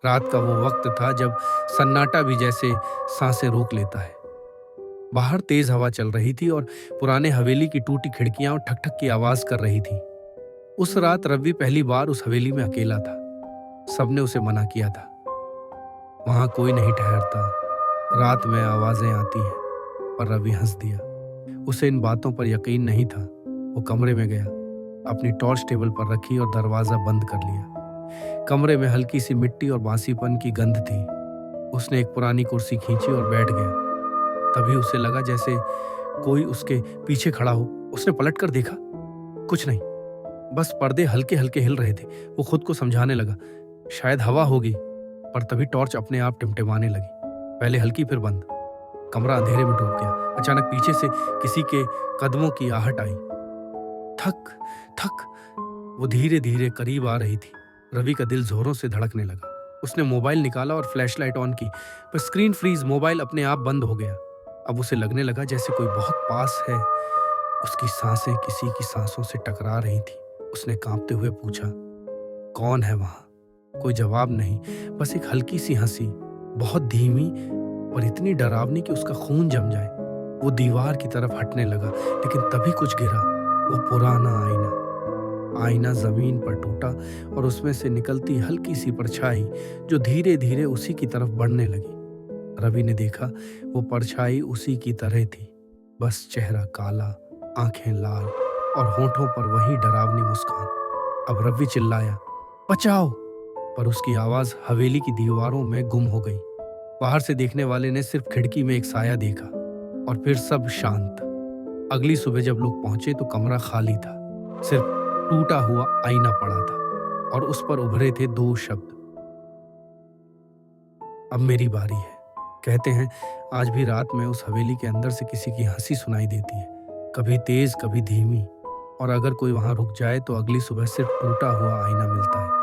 रात का वो वक्त था जब सन्नाटा भी जैसे सांसें रोक लेता है। बाहर तेज हवा चल रही थी और पुराने हवेली की टूटी खिड़कियां ठक ठक की आवाज कर रही थी। उस रात रवि पहली बार उस हवेली में अकेला था। सबने उसे मना किया था, वहां कोई नहीं ठहरता, रात में आवाजें आती हैं। पर रवि हंस दिया। उसे इन बातों पर यकीन नहीं था। वो कमरे में गया, अपनी टॉर्च टेबल पर रखी और दरवाजा बंद कर लिया। कमरे में हल्की सी मिट्टी और बासीपन की गंध थी। उसने एक पुरानी कुर्सी खींची और बैठ गया। तभी उसे लगा जैसे कोई उसके पीछे खड़ा हो। उसने पलटकर देखा, कुछ नहीं, बस पर्दे हल्के हल्के हिल रहे थे। वो खुद को समझाने लगा, शायद हवा होगी। पर तभी टॉर्च अपने आप टिमटिमाने लगी, पहले हल्की फिर बंद। कमरा अंधेरे में डूब गया। अचानक पीछे से किसी के कदमों की आहट आई। थक थक। वो धीरे धीरे करीब आ रही थी। रवि का दिल जोरों से धड़कने लगा। उसने मोबाइल निकाला और फ्लैशलाइट ऑन की, पर स्क्रीन फ्रीज, मोबाइल अपने आप बंद हो गया। अब उसे लगने लगा जैसे कोई बहुत पास है। उसकी सांसें किसी की सांसों से टकरा रही थी। उसने कांपते हुए पूछा, कौन है वहां? कोई जवाब नहीं, बस एक हल्की सी हंसी, बहुत धीमी और इतनी डरावनी कि उसका खून जम जाए। वो दीवार की तरफ हटने लगा, लेकिन तभी कुछ गिरा। वो पुराना आईना जमीन पर टूटा और उसमें से निकलती हल्की सी परछाई जो धीरे धीरे उसी की तरफ बढ़ने लगी। रवि ने देखा, वो परछाई उसी की तरह थी, बस चेहरा काला, आंखें लाल और होठों पर वही डरावनी मुस्कान। अब रवि चिल्लाया, बचाओ! पर उसकी आवाज हवेली की दीवारों में गुम हो गई। बाहर से देखने वाले ने सिर्फ खिड़की में एक साया देखा और फिर सब शांत। अगली सुबह जब लोग पहुंचे तो कमरा खाली था। सिर्फ टूटा हुआ आईना पड़ा था और उस पर उभरे थे दो शब्द, अब मेरी बारी है। कहते हैं आज भी रात में उस हवेली के अंदर से किसी की हंसी सुनाई देती है, कभी तेज कभी धीमी। और अगर कोई वहां रुक जाए तो अगली सुबह सिर्फ टूटा हुआ आईना मिलता है।